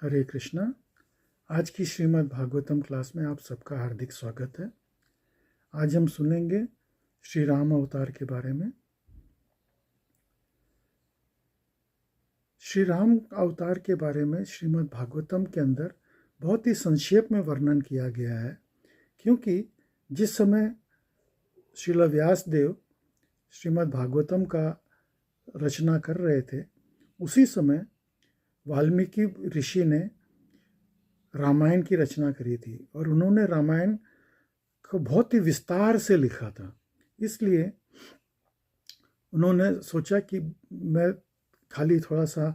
हरे कृष्णा। आज की श्रीमद् भागवतम क्लास में आप सबका हार्दिक स्वागत है। आज हम सुनेंगे श्री राम अवतार के बारे में। श्री राम अवतार के बारे में श्रीमद् भागवतम के अंदर बहुत ही संक्षेप में वर्णन किया गया है, क्योंकि जिस समय श्रील व्यास देव श्रीमद् भागवतम का रचना कर रहे थे, उसी समय वाल्मीकि ऋषि ने रामायण की रचना करी थी और उन्होंने रामायण को बहुत ही विस्तार से लिखा था। इसलिए उन्होंने सोचा कि मैं खाली थोड़ा सा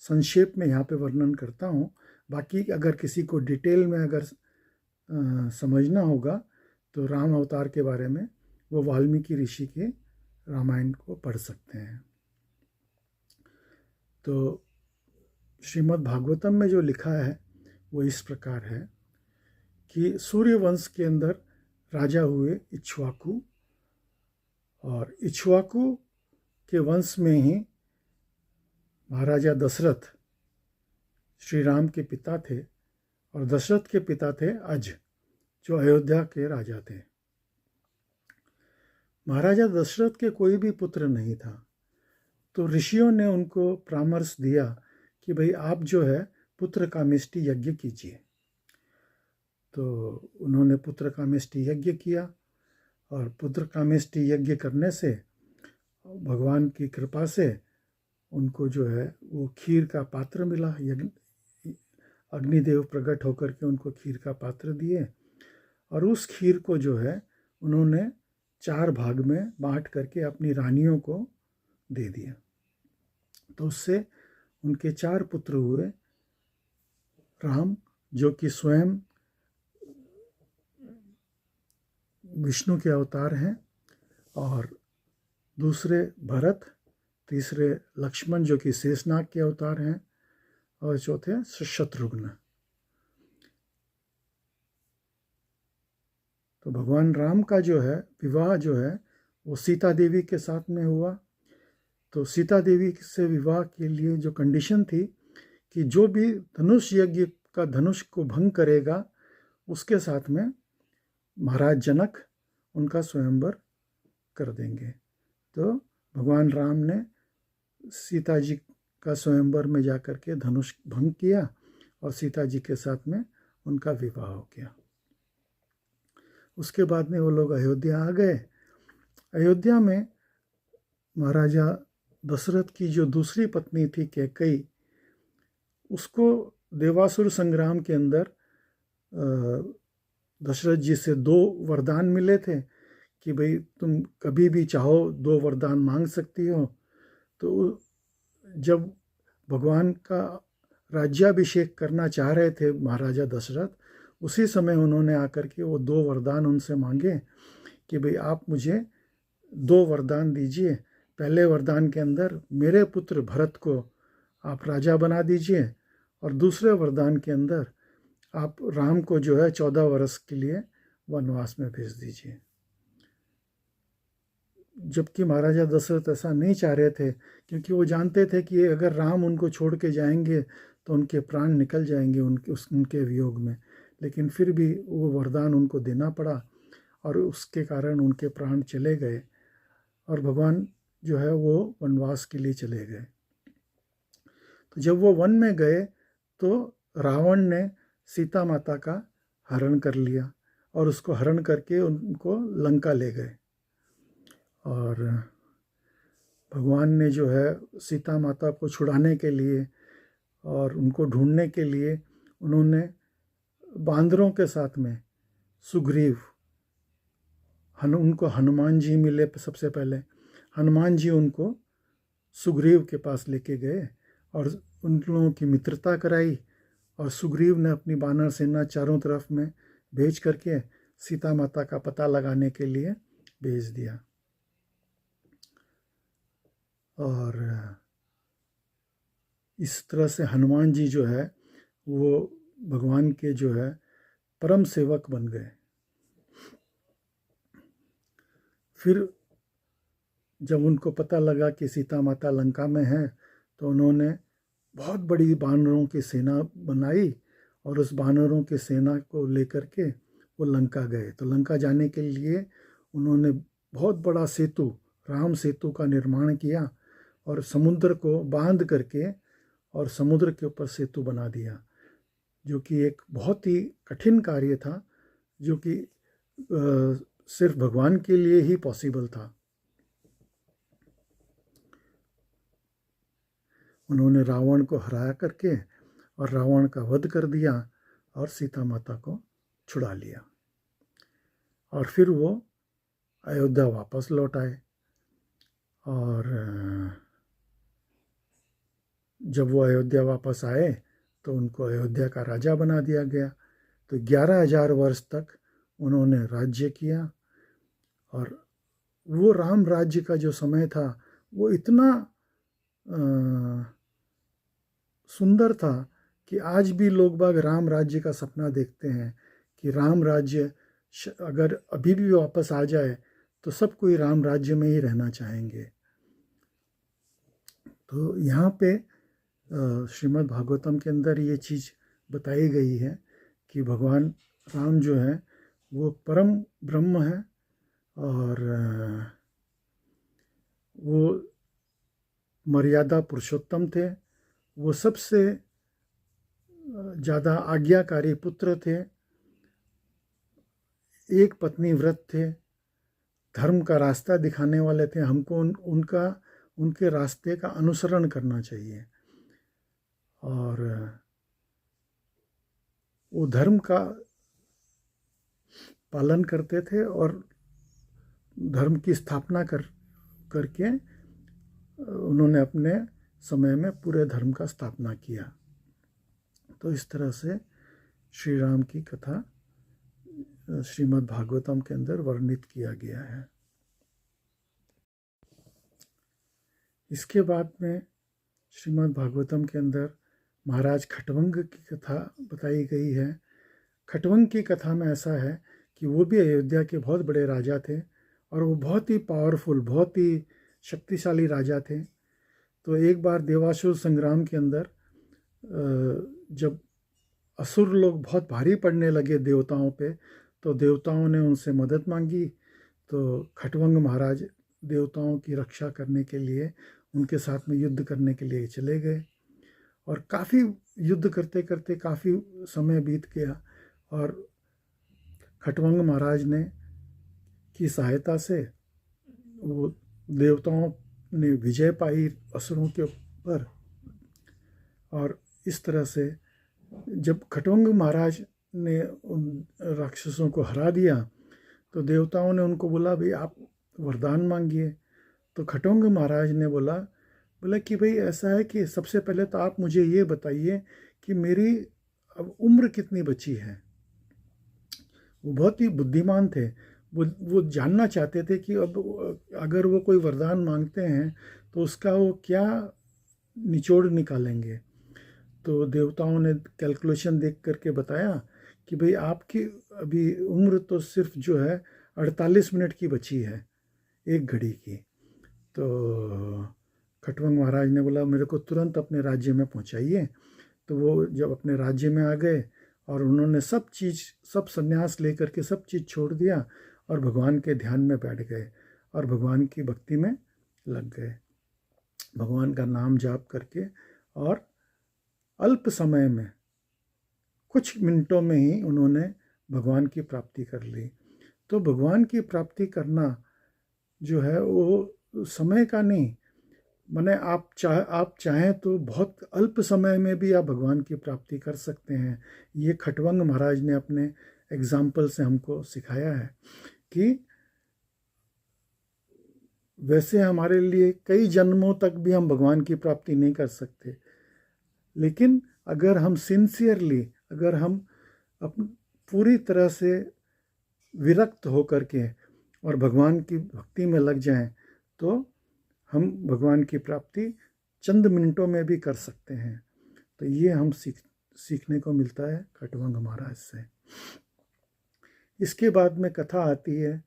संक्षेप में यहाँ पे वर्णन करता हूँ, बाकी अगर किसी को डिटेल में अगर समझना होगा तो राम अवतार के बारे में वो वाल्मीकि ऋषि के रामायण को पढ़ सकते हैं। तो श्रीमद् भागवतम में जो लिखा है वो इस प्रकार है कि सूर्यवंश के अंदर राजा हुए इक्ष्वाकु, और इक्ष्वाकु के वंश में ही महाराजा दशरथ श्री राम के पिता थे, और दशरथ के पिता थे अज, जो अयोध्या के राजा थे। महाराजा दशरथ के कोई भी पुत्र नहीं था, तो ऋषियों ने उनको परामर्श दिया कि भाई आप जो है पुत्र कामेष्टि यज्ञ कीजिए। तो उन्होंने पुत्र कामेष्टि यज्ञ किया, और पुत्र कामेष्टि यज्ञ करने से भगवान की कृपा से उनको जो है वो खीर का पात्र मिला। अग्निदेव प्रकट होकर के उनको खीर का पात्र दिए, और उस खीर को जो है उन्होंने 4 भाग में बांट करके अपनी रानियों को दे दिया। तो उससे उनके 4 पुत्र हुए। राम, जो कि स्वयं विष्णु के अवतार हैं, और दूसरे भरत, तीसरे लक्ष्मण जो कि शेषनाग के अवतार हैं, और चौथे शत्रुघ्न। तो भगवान राम का जो है विवाह जो है वो सीता देवी के साथ में हुआ। तो सीता देवी से विवाह के लिए जो कंडीशन थी कि जो भी धनुष यज्ञ का धनुष को भंग करेगा उसके साथ में महाराज जनक उनका स्वयंवर कर देंगे। तो भगवान राम ने सीता जी का स्वयंवर में जाकर के धनुष भंग किया, और सीता जी के साथ में उनका विवाह हो गया। उसके बाद में वो लोग अयोध्या आ गए। अयोध्या में महाराजा दशरथ की जो दूसरी पत्नी थी कैकेयी, उसको देवासुर संग्राम के अंदर दशरथ जी से 2 वरदान मिले थे कि भाई तुम कभी भी चाहो 2 वरदान मांग सकती हो। तो जब भगवान का राज्याभिषेक करना चाह रहे थे महाराजा दशरथ, उसी समय उन्होंने आकर के वो 2 वरदान उनसे मांगे कि भाई आप मुझे 2 वरदान दीजिए। पहले वरदान के अंदर मेरे पुत्र भरत को आप राजा बना दीजिए, और दूसरे वरदान के अंदर आप राम को जो है 14 वर्ष के लिए वनवास में भेज दीजिए। जबकि महाराजा दशरथ ऐसा नहीं चाह रहे थे, क्योंकि वो जानते थे कि अगर राम उनको छोड़ के जाएंगे तो उनके प्राण निकल जाएंगे उनके वियोग में। लेकिन फिर भी वो वरदान उनको देना पड़ा, और उसके कारण उनके प्राण चले गए, और भगवान जो है वो वनवास के लिए चले गए। तो जब वो वन में गए तो रावण ने सीता माता का हरण कर लिया, और उसको हरण करके उनको लंका ले गए। और भगवान ने जो है सीता माता को छुड़ाने के लिए और उनको ढूंढने के लिए उन्होंने बांदरों के साथ में सुग्रीव, उनको हनुमान जी मिले। सबसे पहले हनुमान जी उनको सुग्रीव के पास लेके गए और उन लोगों की मित्रता कराई, और सुग्रीव ने अपनी वानर सेना चारों तरफ में भेज करके सीता माता का पता लगाने के लिए भेज दिया। और इस तरह से हनुमान जी जो है वो भगवान के जो है परम सेवक बन गए। फिर जब उनको पता लगा कि सीता माता लंका में है, तो उन्होंने बहुत बड़ी बानरों की सेना बनाई और उस बानरों की सेना को लेकर के वो लंका गए। तो लंका जाने के लिए उन्होंने बहुत बड़ा सेतु, राम सेतु का निर्माण किया और समुद्र को बांध करके और समुद्र के ऊपर सेतु बना दिया, जो कि एक बहुत ही कठिन कार्य था, जो कि सिर्फ भगवान के लिए ही पॉसिबल था। उन्होंने रावण को हरा करके और रावण का वध कर दिया और सीता माता को छुड़ा लिया और फिर वो अयोध्या वापस लौट आए। और जब वो अयोध्या वापस आए तो उनको अयोध्या का राजा बना दिया गया। तो 11,000 वर्ष तक उन्होंने राज्य किया और वो राम राज्य का जो समय था वो इतना सुंदर था कि आज भी लोग बाग राम राज्य का सपना देखते हैं कि राम राज्य अगर अभी भी वापस आ जाए तो सब कोई राम राज्य में ही रहना चाहेंगे। तो यहाँ पे श्रीमद् भागवतम के अंदर ये चीज़ बताई गई है कि भगवान राम जो है वो परम ब्रह्म है और वो मर्यादा पुरुषोत्तम थे। वो सबसे ज़्यादा आज्ञाकारी पुत्र थे, एक पत्नी व्रत थे, धर्म का रास्ता दिखाने वाले थे। हमको उनके रास्ते का अनुसरण करना चाहिए और वो धर्म का पालन करते थे और धर्म की स्थापना करके उन्होंने अपने समय में पूरे धर्म का स्थापना किया। तो इस तरह से श्री राम की कथा श्रीमद् भागवतम के अंदर वर्णित किया गया है। इसके बाद में श्रीमद् भागवतम के अंदर महाराज खट्वंग की कथा बताई गई है। खट्वंग की कथा में ऐसा है कि वो भी अयोध्या के बहुत बड़े राजा थे और वो बहुत ही पावरफुल, बहुत ही शक्तिशाली राजा थे। तो एक बार देवासुर संग्राम के अंदर जब असुर लोग बहुत भारी पड़ने लगे देवताओं पे, तो देवताओं ने उनसे मदद मांगी। तो खट्वंग महाराज देवताओं की रक्षा करने के लिए उनके साथ में युद्ध करने के लिए चले गए और काफ़ी युद्ध करते करते काफ़ी समय बीत गया और खट्वंग महाराज ने की सहायता से वो देवताओं ने विजय पाई असुरों के ऊपर। और इस तरह से जब खट्वंग महाराज ने उन राक्षसों को हरा दिया तो देवताओं ने उनको बोला भाई आप वरदान मांगिए। तो खट्वंग महाराज ने बोला कि भाई ऐसा है कि सबसे पहले तो आप मुझे ये बताइए कि मेरी अब उम्र कितनी बची है। वो बहुत ही बुद्धिमान थे। वो जानना चाहते थे कि अब अगर वो कोई वरदान मांगते हैं तो उसका वो क्या निचोड़ निकालेंगे। तो देवताओं ने कैलकुलेशन देख करके बताया कि भाई आपकी अभी उम्र तो सिर्फ जो है 48 मिनट की बची है, एक घड़ी की। तो खट्वंग महाराज ने बोला मेरे को तुरंत अपने राज्य में पहुंचाइए। तो वो जब अपने राज्य में आ गए और उन्होंने सब संन्यास लेकर के सब चीज़ छोड़ दिया और भगवान के ध्यान में बैठ गए और भगवान की भक्ति में लग गए, भगवान का नाम जाप करके। और अल्प समय में कुछ मिनटों में ही उन्होंने भगवान की प्राप्ति कर ली। तो भगवान की प्राप्ति करना जो है वो समय का नहीं, माने आप चाहें तो बहुत अल्प समय में भी आप भगवान की प्राप्ति कर सकते हैं। ये खट्वंग महाराज ने अपने एग्जाम्पल से हमको सिखाया है कि वैसे हमारे लिए कई जन्मों तक भी हम भगवान की प्राप्ति नहीं कर सकते, लेकिन अगर हम सिंसियरली, अगर हम पूरी तरह से विरक्त होकर के और भगवान की भक्ति में लग जाएं तो हम भगवान की प्राप्ति चंद मिनटों में भी कर सकते हैं। तो ये हम सीखने को मिलता है खट्वंग महाराज से। इसके बाद में कथा आती है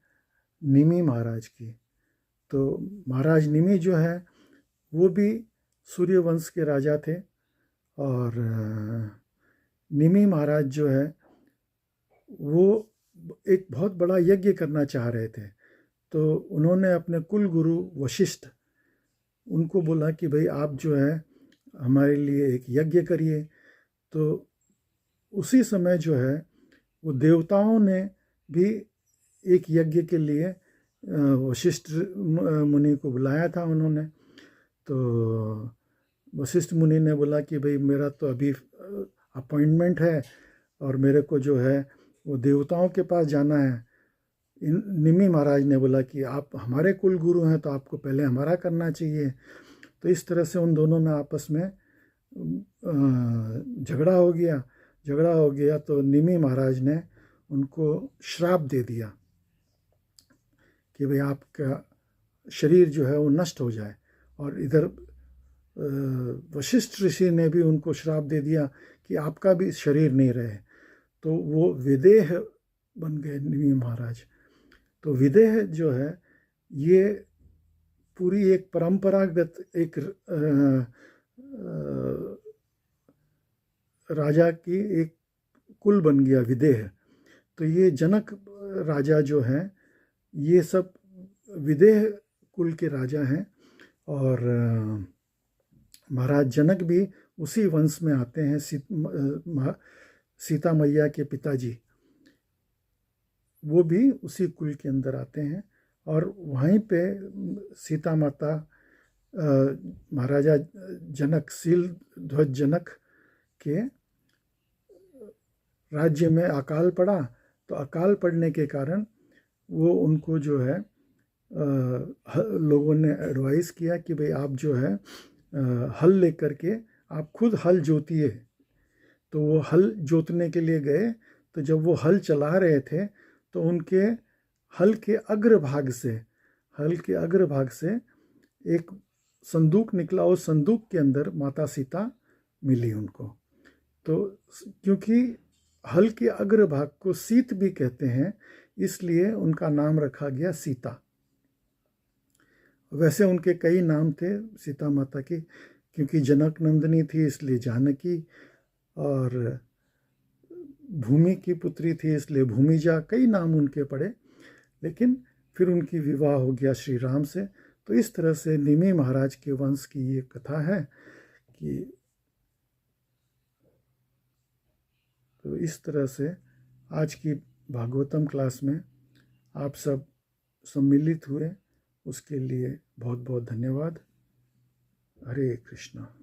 निमि महाराज की। तो महाराज निमि जो है वो भी सूर्यवंश के राजा थे और निमि महाराज जो है वो एक बहुत बड़ा यज्ञ करना चाह रहे थे। तो उन्होंने अपने कुल गुरु वशिष्ठ उनको बोला कि भाई आप जो है हमारे लिए एक यज्ञ करिए। तो उसी समय जो है वो देवताओं ने भी एक यज्ञ के लिए वशिष्ठ मुनि को बुलाया था उन्होंने। तो वशिष्ठ मुनि ने बोला कि भाई मेरा तो अभी अपॉइंटमेंट है और मेरे को जो है वो देवताओं के पास जाना है। निमि महाराज ने बोला कि आप हमारे कुल गुरु हैं तो आपको पहले हमारा करना चाहिए। तो इस तरह से उन दोनों में आपस में झगड़ा हो गया। तो निमि महाराज ने उनको श्राप दे दिया कि भाई आपका शरीर जो है वो नष्ट हो जाए। और इधर वशिष्ठ ऋषि ने भी उनको श्राप दे दिया कि आपका भी शरीर नहीं रहे। तो वो विदेह बन गए निमि महाराज। तो विदेह जो है ये पूरी एक परंपरागत एक राजा की एक कुल बन गया विदेह। तो ये जनक राजा जो हैं ये सब विदेह कुल के राजा हैं। और महाराज जनक भी उसी वंश में आते हैं। सीता मैया के पिताजी वो भी उसी कुल के अंदर आते हैं। और वहीं पे सीता माता महाराजा जनक शील ध्वज जनक के राज्य में अकाल पड़ा। तो अकाल पड़ने के कारण वो उनको जो है लोगों ने एडवाइस किया कि भाई आप जो है हल लेकर के आप खुद हल जोतिए। तो वो हल जोतने के लिए गए। तो जब वो हल चला रहे थे तो उनके हल के अग्रभाग से एक संदूक निकला। उस संदूक के अंदर माता सीता मिली उनको। तो क्योंकि हल के अग्रभाग को सीत भी कहते हैं इसलिए उनका नाम रखा गया सीता। वैसे उनके कई नाम थे सीता माता के, क्योंकि जनक नंदिनी थी इसलिए जानकी, और भूमि की पुत्री थी इसलिए भूमिजा, कई नाम उनके पड़े। लेकिन फिर उनकी विवाह हो गया श्री राम से। तो इस तरह से निमि महाराज के वंश की ये कथा है कि तो इस तरह से आज की भागवतम क्लास में आप सब सम्मिलित हुए, उसके लिए बहुत बहुत धन्यवाद। हरे कृष्णा।